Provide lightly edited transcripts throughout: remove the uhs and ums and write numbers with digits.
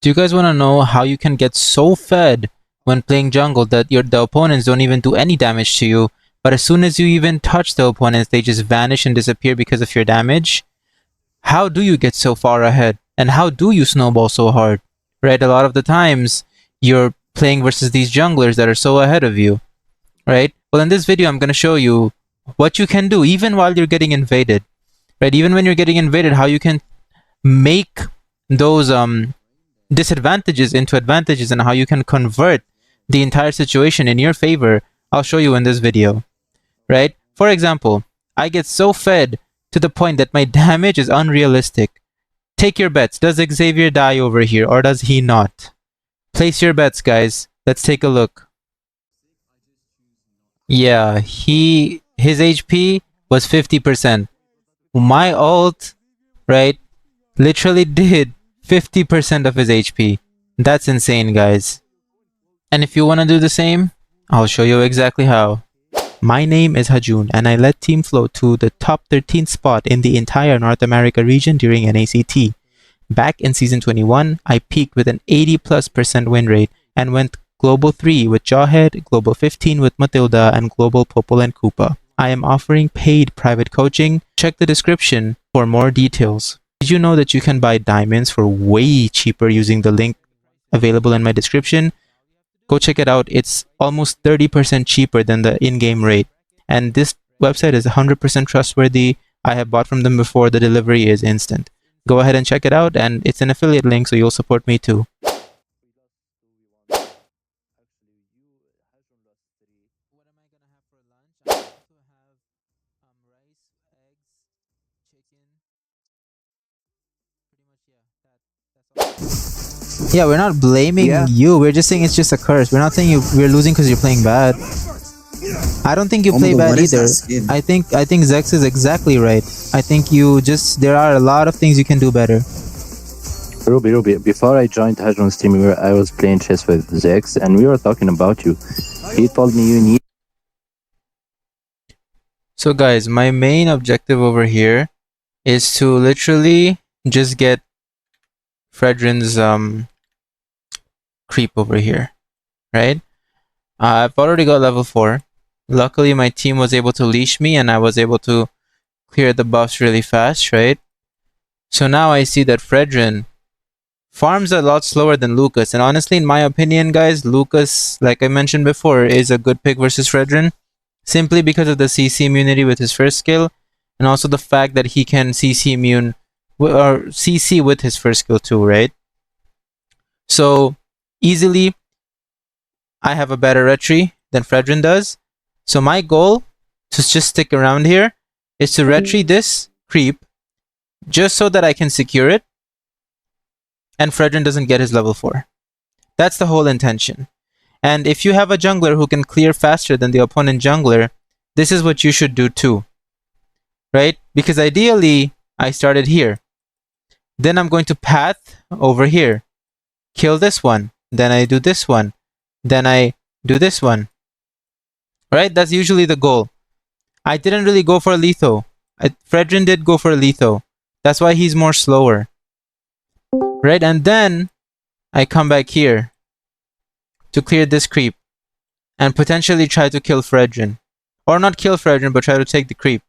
Do you guys want to know how you can get so fed when playing jungle that the opponents don't even do any damage to you, but as soon as you even touch the opponents, they just vanish and disappear because of your damage? How do you get so far ahead? And how do you snowball so hard? Right? A lot of the times, you're playing versus these junglers that are so ahead of you. Right? Well, in this video, I'm going to show you what you can do even while you're getting invaded. Right? Even when you're getting invaded, how you can make those disadvantages into advantages and how you can convert the entire situation in your favor. I'll show you in this video. Right? For example, I get so fed to the point that my damage is unrealistic. Take your bets. Does Xavier die over here or does he not? Place your bets, guys. Let's take a look. Yeah, his HP was 50%. My ult, right, literally did 50% of his HP. That's insane, guys. And if you want to do the same, I'll show you exactly how. My name is Hajun, and I led Team Float to the top 13th spot in the entire North America region during NACT. Back in Season 21, I peaked with an 80+% win rate and went Global 3 with Jawhead, Global 15 with Matilda, and Global Popol and Koopa. I am offering paid private coaching. Check the description for more details. Did you know that you can buy diamonds for way cheaper using the link available in my description? Go check it out. It's almost 30% cheaper than the in-game rate. And this website is 100% trustworthy. I have bought from them before. The delivery is instant. Go ahead and check it out, and it's an affiliate link, so you'll support me too. Yeah, we're not blaming you. We're just saying it's just a curse. We're not saying we're losing because you're playing bad. I don't think you play bad either. I think Zex is exactly right. I think there are a lot of things you can do better. Ruby, before I joined Hajun's team, I was playing chess with Zex, and we were talking about you. He told me you need... So guys, my main objective over here is to literally just get Fredrin's creep over here, right? I've already got level 4. Luckily, my team was able to leash me and I was able to clear the buffs really fast, right? So now I see that Fredrin farms a lot slower than Lukas. And honestly, in my opinion, guys, Lukas, like I mentioned before, is a good pick versus Fredrin. Simply because of the CC immunity with his first skill. And also the fact that he can CC immune or CC with his first skill too, right? So easily, I have a better retry than Fredrin does. So my goal to just stick around here is to retry this creep just so that I can secure it and Fredrin doesn't get his level 4. That's the whole intention. And if you have a jungler who can clear faster than the opponent jungler, this is what you should do too, right? Because ideally, I started here. Then I'm going to path over here, kill this one, then I do this one, then I do this one. Right? That's usually the goal. I didn't really go for a Letho. Fredrin did go for a Letho. That's why he's more slower. Right? And then I come back here to clear this creep and potentially try to kill Fredrin. Or not kill Fredrin, but try to take the creep.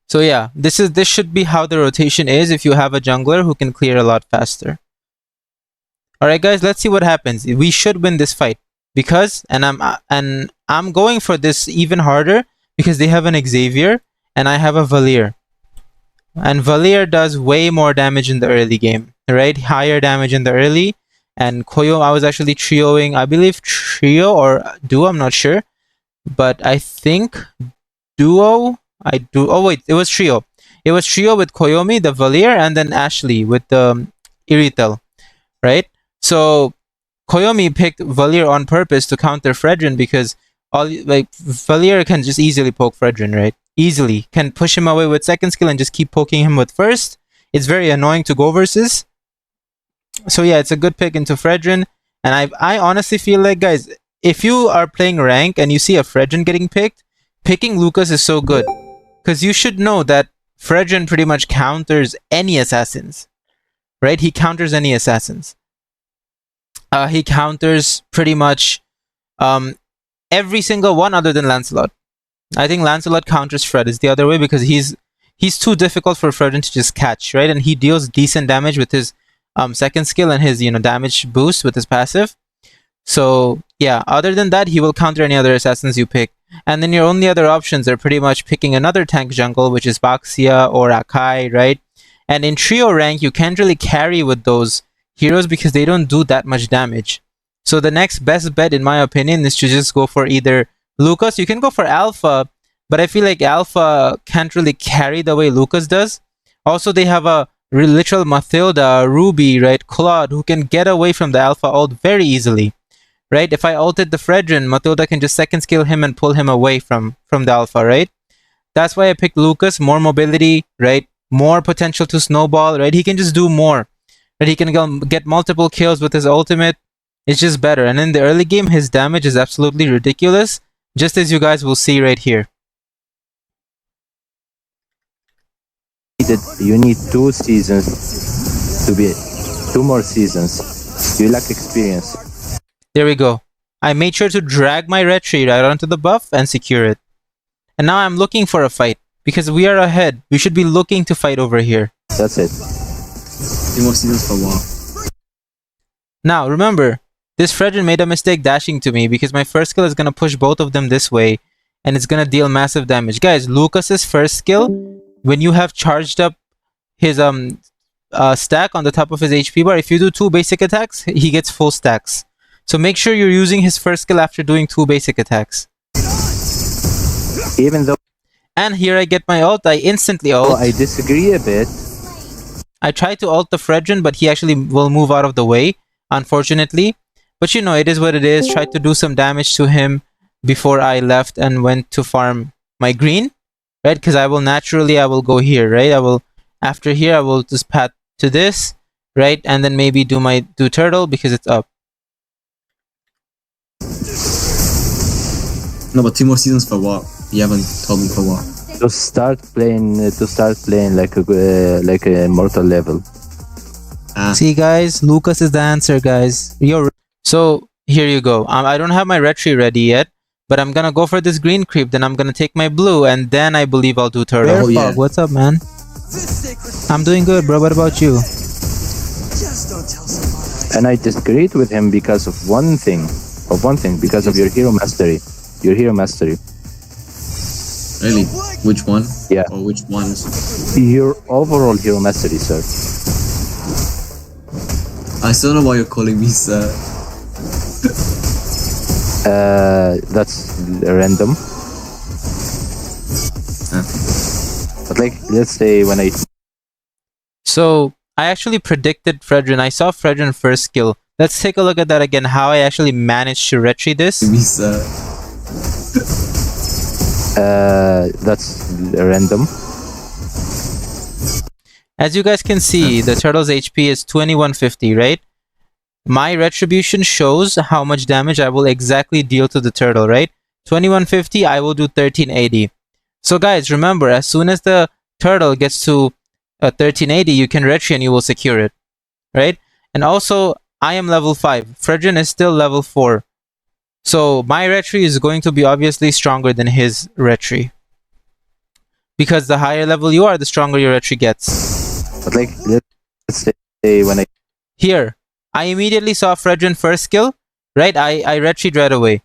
So yeah, this should be how the rotation is if you have a jungler who can clear a lot faster. Alright guys, let's see what happens. We should win this fight. Because I'm going for this even harder because they have an Xavier and I have a Valier. And Valier does way more damage in the early game, right? Higher damage in the early. And Koyo, I was actually trioing, I believe trio or duo, I'm not sure. But I think duo, oh wait, it was trio. It was trio with Koyomi, the Valier, and then Ashley with the Iritel, right? So Koyomi picked Valier on purpose to counter Fredrin because Valier can just easily poke Fredrin, right? Easily. Can push him away with second skill and just keep poking him with first. It's very annoying to go versus. So yeah, it's a good pick into Fredrin. And I honestly feel like, guys, if you are playing rank and you see a Fredrin getting picked, picking Lukas is so good. Because you should know that Fredrin pretty much counters any assassins. right? He counters any assassins. He counters pretty much every single one other than Lancelot. I think Lancelot counters Fred. Is the other way because he's too difficult for Fredrin to just catch, right? And he deals decent damage with his second skill and his damage boost with his passive. So yeah, other than that, he will counter any other assassins you pick. And then your only other options are pretty much picking another tank jungle, which is Baxia or Akai, right? And in trio rank, you can't really carry with those heroes because they don't do that much damage. So the next best bet, in my opinion, is to just go for either Lukas. You can go for Alpha, but I feel like Alpha can't really carry the way Lukas does. Also, they have a literal Mathilda, Ruby, right? Claude, who can get away from the Alpha ult very easily. Right? If I ulted the Fredrin, Mathilda can just second skill him and pull him away from the Alpha, right? That's why I picked Lukas. More mobility, right? More potential to snowball, right? He can just do more. Right? He can get multiple kills with his ultimate. It's just better. And in the early game, his damage is absolutely ridiculous, just as you guys will see right here. You need 2 seasons to be 2 more seasons. You lack experience. There we go. I made sure to drag my retreat right onto the buff and secure it. And now I'm looking for a fight. Because we are ahead. We should be looking to fight over here. That's it. 2 more seasons for a while. Now, remember, this Fredrin made a mistake dashing to me because my first skill is going to push both of them this way. And it's going to deal massive damage. Guys, Lukas's first skill, when you have charged up his stack on the top of his HP bar, if you do 2 basic attacks, he gets full stacks. So make sure you're using his first skill after doing 2 basic attacks. Even though... And here I get my ult, I instantly ult. Oh, I disagree a bit. I tried to ult the Fredrin, but he actually will move out of the way, unfortunately. But you know, it is what it is. Tried to do some damage to him before I left and went to farm my green, right? Because I will go here, right? After here, I will just path to this, right? And then maybe do turtle because it's up. No, but 2 more seasons for what? You haven't told me for what. To start playing like a mortal level. See, guys, Lukas is the answer, guys. So here you go. I don't have my retry ready yet, but I'm gonna go for this green creep. Then I'm gonna take my blue, and then I believe I'll do turtle. Oh, yeah. What's up, man? I'm doing good, bro. What about you? And I disagreed with him because of one thing. Because of your hero mastery. Your hero mastery. Really? Which one? Yeah. Or which ones? Your overall hero mastery, sir. I still don't know why you're calling me sir. That's random. But like, let's say when I... So I actually predicted Fredrin. I saw Fredrin first skill. Let's take a look at that again, how I actually managed to retry this. Me sir. That's random. As you guys can see, the turtle's HP is 2150, right? My retribution shows how much damage I will exactly deal to the turtle, right? 2150, I will do 1380. So guys, remember, as soon as the turtle gets to 1380, you can retry and you will secure it, right? And also, I am level 5. Fredrin is still level 4. So my retry is going to be obviously stronger than his retry. Because the higher level you are, the stronger your retry gets. But like, let's say when I... Here, I immediately saw Fredrin first skill, right? I retreat right away.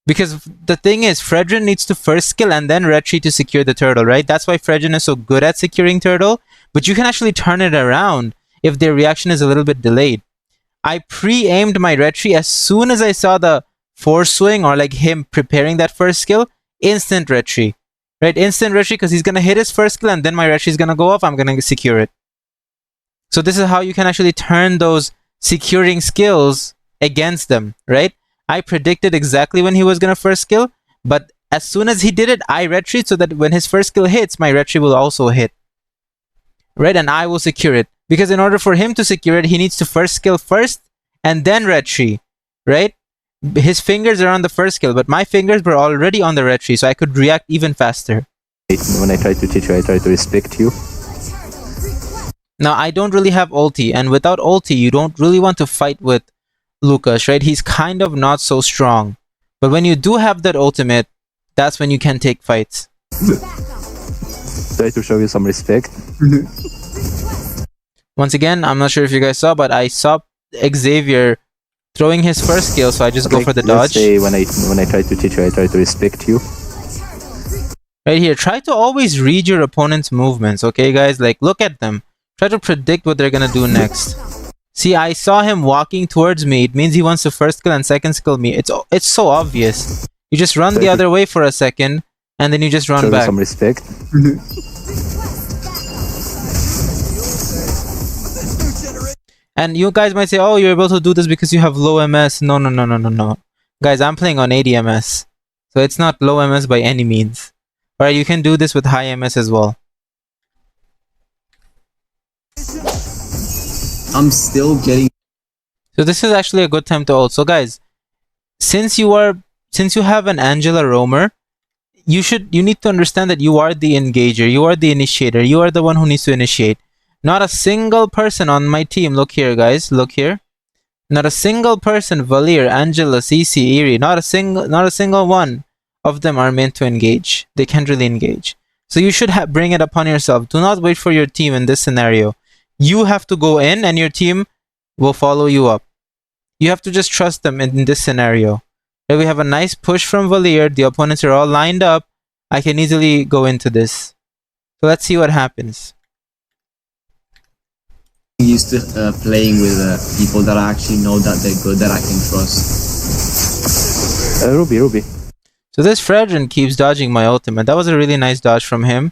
Because the thing is, Fredrin needs to first skill and then retreat to secure the turtle, right? That's why Fredrin is so good at securing turtle. But you can actually turn it around if their reaction is a little bit delayed. I pre-aimed my retry as soon as I saw the force swing or like him preparing that first skill, instant retry. Right? Instant retry because he's going to hit his first skill and then my retry is going to go off. I'm going to secure it. So this is how you can actually turn those securing skills against them, right? I predicted exactly when he was going to first skill, but as soon as he did it, I retreat so that when his first skill hits, my retry will also hit. Right? And I will secure it. Because in order for him to secure it, he needs to first skill first and then retry, right? His fingers are on the first skill, but my fingers were already on the retry, so I could react even faster. When I try to teach you, I try to respect you. Now, I don't really have ulti, and without ulti, you don't really want to fight with Lukas, right? He's kind of not so strong. But when you do have that ultimate, that's when you can take fights. Try to show you some respect. Once again, I'm not sure if you guys saw, but I saw Xavier throwing his first skill, so I just go for the Let's dodge. say when I try to teach you, I try to respect you. Right here, try to always read your opponent's movements, okay guys? Like, look at them. Try to predict what they're gonna do next. See, I saw him walking towards me. It means he wants to first kill and second skill me. It's so obvious. You just run the other way for a second, and then you just run Show you back. some respect. And you guys might say, oh, you're able to do this because you have low MS. No, no, no, no, no, no. Guys, I'm playing on 80 MS. So it's not low MS by any means. Alright, you can do this with high MS as well. I'm still getting. So this is actually a good time to ult. So guys, since you have an Angela roamer, you need to understand that you are the engager, you are the initiator, you are the one who needs to initiate. Not a single person on my team, look here guys, look here. Not a single person, Valir, Angela, CC, Eerie, not a single one of them are meant to engage. They can't really engage. So you should bring it upon yourself. Do not wait for your team in this scenario. You have to go in and your team will follow you up. You have to just trust them in this scenario. Okay, we have a nice push from Valir. The opponents are all lined up. I can easily go into this. So let's see what happens. Used to playing with people that I actually know that they're good, that I can trust. Ruby. So this Fredrin keeps dodging my ultimate. That was a really nice dodge from him.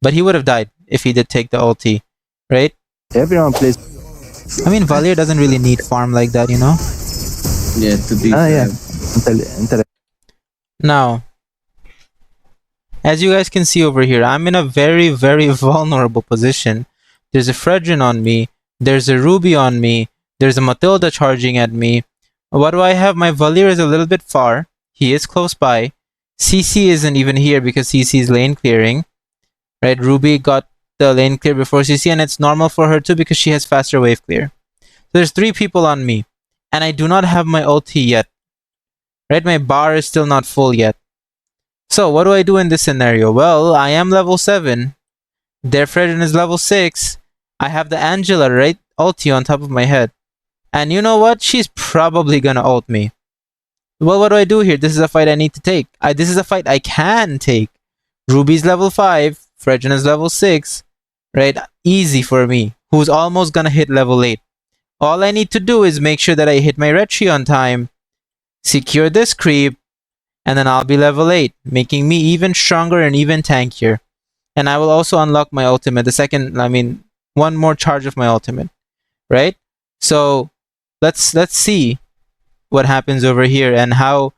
But he would have died if he did take the ulti. Right? Everyone plays. I mean, Valir doesn't really need farm like that, you know? Yeah, to be fair. Yeah. Now, as you guys can see over here, I'm in a very, very vulnerable position. There's a Fredrin on me. There's a Ruby on me. There's a Matilda charging at me. What do I have? My Valir is a little bit far. He is close by. CC isn't even here because CC is lane clearing. Right? Ruby got the lane clear before CC, and it's normal for her too because she has faster wave clear. So there's 3 people on me. And I do not have my ulti yet. Right? My bar is still not full yet. So what do I do in this scenario? Well, I am level 7. Their Fredrin is level 6. I have the Angela, right? Ulti on top of my head. And you know what? She's probably gonna ult me. Well, what do I do here? This is a fight I need to take. This is a fight I can take. Ruby's level 5. Fredrin is level 6. Right? Easy for me. Who's almost gonna hit level 8. All I need to do is make sure that I hit my Retri on time. Secure this creep. And then I'll be level 8. Making me even stronger and even tankier. And I will also unlock my ultimate. One more charge of my ultimate. Right? So, let's see what happens over here and how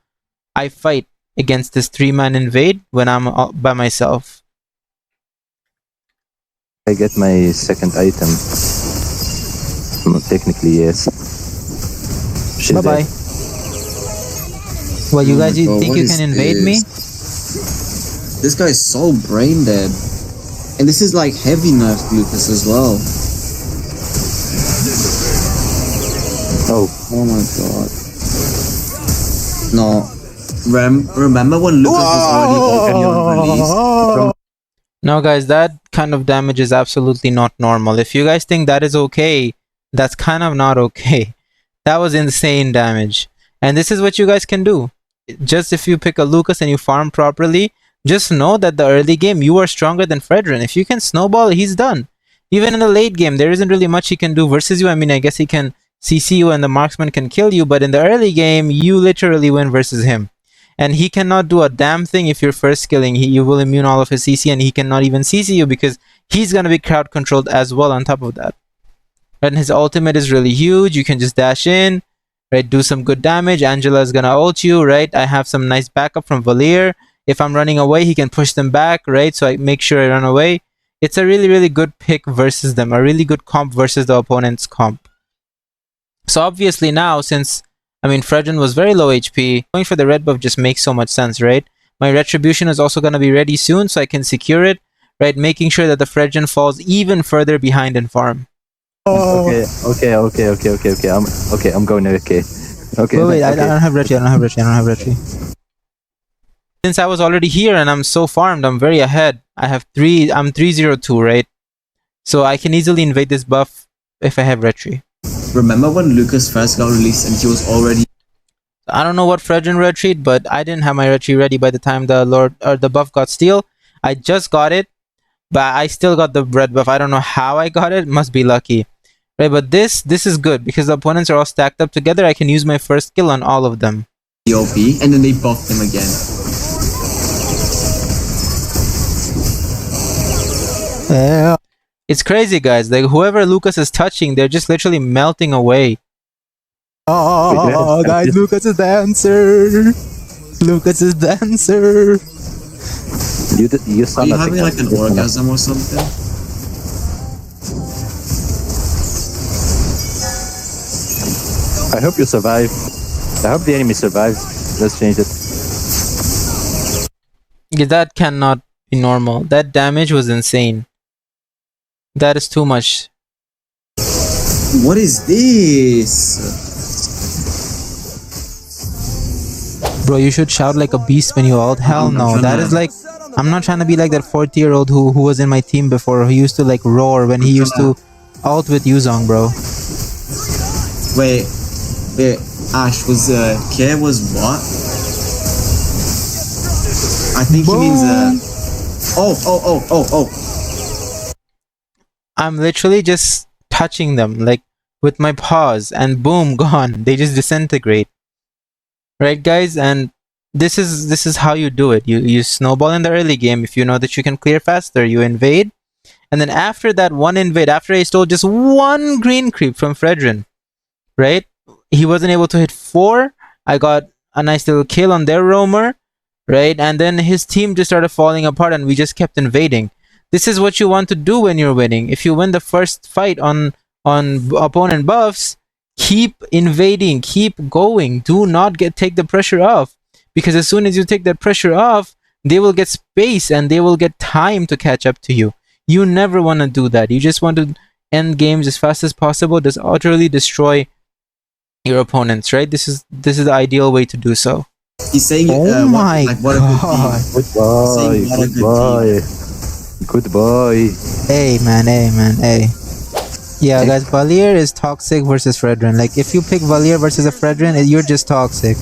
I fight against this 3-man invade when I'm by myself. I get my second item. Technically, yes. Bye-bye. Well, you guys think you can invade me? This guy is so brain dead. And this is like heavy nerf Lukas as well. Oh my god. No. Remember when Lukas was already OP on release? No guys, that kind of damage is absolutely not normal. If you guys think that is okay, that's kind of not okay. That was insane damage. And this is what you guys can do. Just if you pick a Lukas and you farm properly, just know that the early game you are stronger than Fredrin. If you can snowball, he's done. Even in the late game, there isn't really much he can do versus you. I mean, I guess he can CC you and the marksman can kill you, but in the early game, you literally win versus him. And he cannot do a damn thing if you're first skilling. You will immune all of his CC, and he cannot even CC you because he's going to be crowd controlled as well on top of that. And his ultimate is really huge. You can just dash in, right? Do some good damage. Angela is going to ult you, right? I have some nice backup from Valir. If I'm running away, he can push them back, right? So I make sure I run away. It's a really, really good pick versus them. A really good comp versus the opponent's comp. So obviously now, since, Fredrin was very low HP, going for the red buff just makes so much sense, right? My retribution is also going to be ready soon, so I can secure it. right? Making sure that the Fredgen falls even further behind in farm. Okay. I'm going okay. Okay. Wait, I okay. don't have retry. Since I was already here and I'm so farmed, I'm very ahead. I'm 302, right? So I can easily invade this buff if I have retry. Remember when Lukas first got released and he was already... I don't know what Fredgen retreat, but I didn't have my retreat ready by the time the buff got steal. I just got it, but I still got the red buff. I don't know how I got it. Must be lucky. Right, but this is good because the opponents are all stacked up together. I can use my first skill on all of them. OP, and then they buffed him again. Yeah. It's crazy, guys. Like, whoever Lukas is touching, they're just literally melting away. Oh, guys, Lukas is the answer. Lukas is the answer. You saw Are you nothing. having like an orgasm or something? I hope you survive. I hope the enemy survives. Let's change it. Yeah, that cannot be normal. That damage was insane. That is too much. What is this? Bro, you should shout like a beast when you ult. Hell no. That is like... I'm not trying to be like that 40-year-old who was in my team before, who used to like roar when he used to ult with Yuzong, bro. Wait, Ash was Care was what? I think he means oh. I'm literally just touching them like with my paws and boom, gone. They just disintegrate. Right, guys? And this is how you do it. You snowball in the early game. If you know that you can clear faster, you invade. And then after that one invade, after I stole just one green creep from Fredgen, right? He wasn't able to hit 4. I got a nice little kill on their roamer, right? And then his team just started falling apart and we just kept invading. This is what you want to do when you're winning. If you win the first fight on opponent buffs, keep invading, keep going. Do not take the pressure off. Because as soon as you take that pressure off, they will get space and they will get time to catch up to you. You never want to do that. You just want to end games as fast as possible. Just utterly destroy your opponents, right? This is the ideal way to do so. He's saying, oh my what a good team. Goodbye. Hey man. Yeah, guys, Valier is toxic versus Fredren. Like, if you pick Valier versus a Fredren, you're just toxic.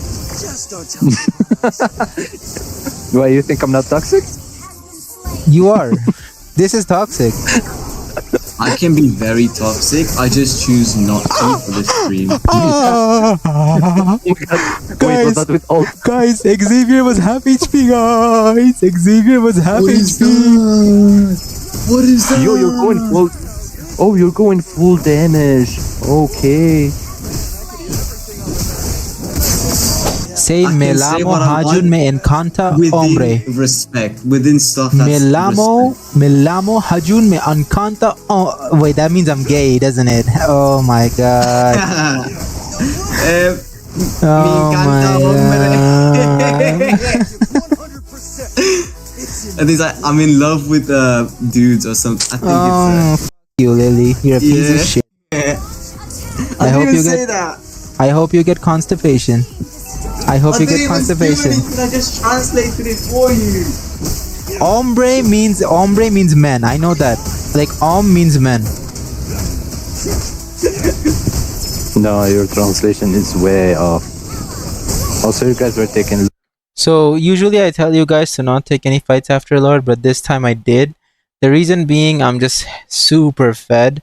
Why, you think I'm not toxic? You are. This is toxic. I can be very toxic. I just choose not to for this stream. Guys, Xavier was half HP, guys. Xavier was half HP. What is that? Yo, you're going full. Oh, you're going full damage. Okay. Say me lamo Hajun me encanta hombre. Within respect, within stuff that's Me lamo Hajun me encanta. Oh, wait, that means I'm gay, doesn't it? Oh my god. Oh my god. And he's like, I'm in love with dudes or something. I think F you, Lily. You're a piece of shit. I hope you get constipation. I hope you get constipation. I just translated it for you. Hombre means men. I know that. Like, means men. No, your translation is way off. Also, you guys were taking... So, usually I tell you guys to not take any fights after Lord, but this time I did. The reason being, I'm just super fed.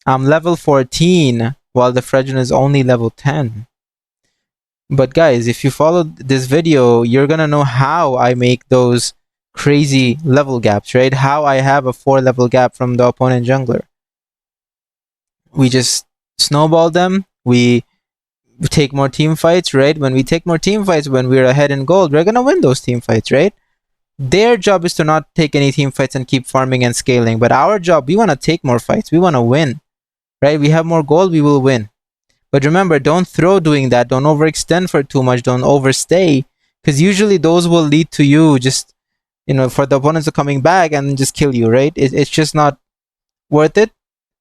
I'm level 14, while the Fredgen is only level 10. But guys, if you follow this video, you're gonna know how I make those crazy level gaps, right? How I have a 4 level gap from the opponent jungler. We just snowball them. We take more team fights, right? When we take more team fights, when we're ahead in gold, we're gonna win those team fights, right? Their job is to not take any team fights and keep farming and scaling. But our job, we want to take more fights. We want to win, right? We have more gold, we will win. But remember, don't throw doing that. Don't overextend for too much. Don't overstay. Because usually those will lead to you just you know, for the opponents to coming back and just kill you, right? It's just not worth it.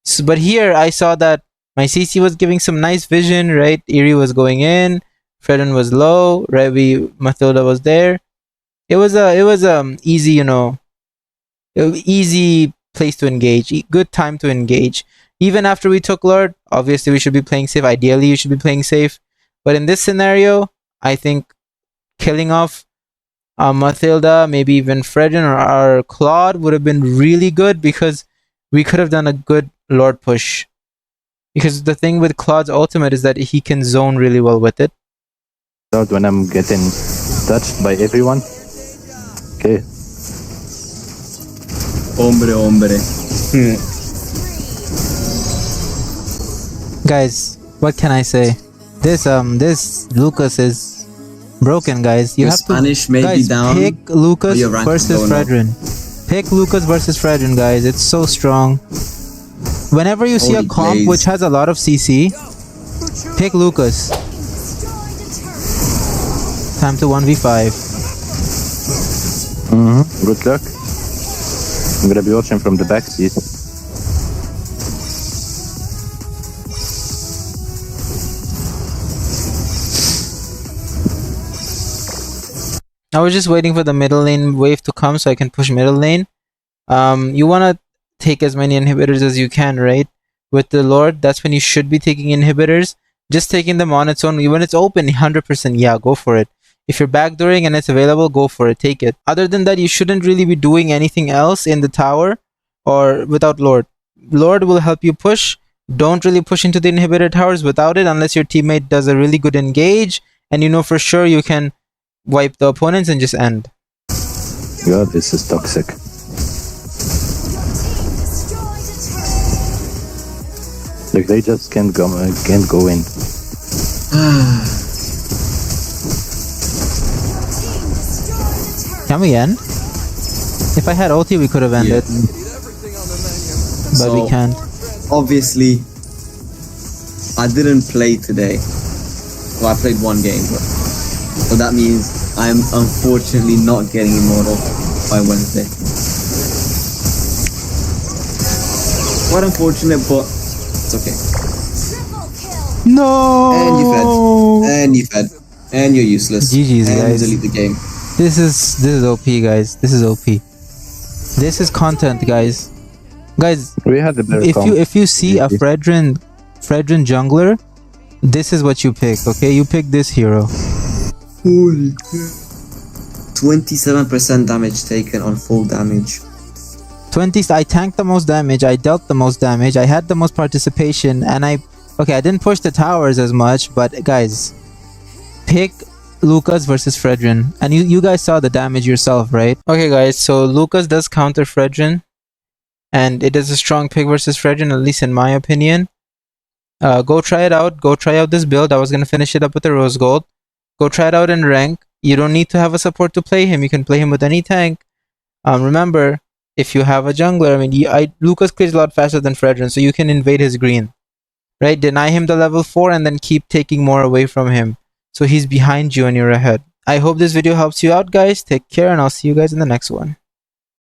So, but here I saw that my CC was giving some nice vision, right? Eerie was going in, Fredden was low, right? Mathilda was there. It was easy, you know, easy place to engage, good time to engage. Even after we took Lord, obviously we should be playing safe. Ideally, you should be playing safe. But in this scenario, I think killing off Mathilda, maybe even Fredden or Claude would have been really good, because we could have done a good Lord push. Because the thing with Claude's ultimate is that he can zone really well with it. When I'm getting touched by everyone. Okay. Hombre. Guys, what can I say? This Lukas is broken, guys. You Your have Spanish to may be guys down, pick Lukas your rank is versus going up. Fredren. Pick Lukas versus Fredren, guys. It's so strong. Whenever you see a Holy comp plays. which has a lot of CC, pick Lukas. Time to 1v5. Good luck. I'm gonna be watching from the back seat. I was just waiting for the middle lane wave to come so I can push middle lane. You wanna take as many inhibitors as you can, right? With the Lord, that's when you should be taking inhibitors. Just taking them on its own, when it's open, 100%, yeah, go for it. If you're backdooring and it's available, go for it, take it. Other than that, you shouldn't really be doing anything else in the tower or without Lord. Lord will help you push. Don't really push into the inhibitor towers without it unless your teammate does a really good engage and you know for sure you can wipe the opponents and just end. God, this is toxic. Like they just can't go in. Can we end? If I had ulti, we could have ended. But we So, can't. Obviously, I didn't play today. Well, I played one game, but that means I'm unfortunately not getting Immortal by Wednesday. Quite unfortunate, but it's okay. No! And you fed. And you're useless. GG's, and guys. delete the game. This is OP, guys. This is OP. This is content, guys. Guys, We had a better if you see a Fredren jungler, this is what you pick, okay? You pick this hero. Holy crap. 27% damage taken on full damage. 20, I tanked the most damage, I dealt the most damage, I had the most participation, and I didn't push the towers as much, but guys, pick Lukas versus Fredren. And you guys saw the damage yourself, right? Okay guys, so Lukas does counter Fredren, and it is a strong pick versus Fredren, at least in my opinion. Go try it out, go try out this build. I was going to finish it up with the rose gold. Go try it out in rank. You don't need to have a support to play him, you can play him with any tank. Remember, if you have a jungler, Lukas clears a lot faster than Fredren, so you can invade his green. Right? Deny him the level 4 and then keep taking more away from him. So he's behind you and you're ahead. I hope this video helps you out, guys. Take care and I'll see you guys in the next one.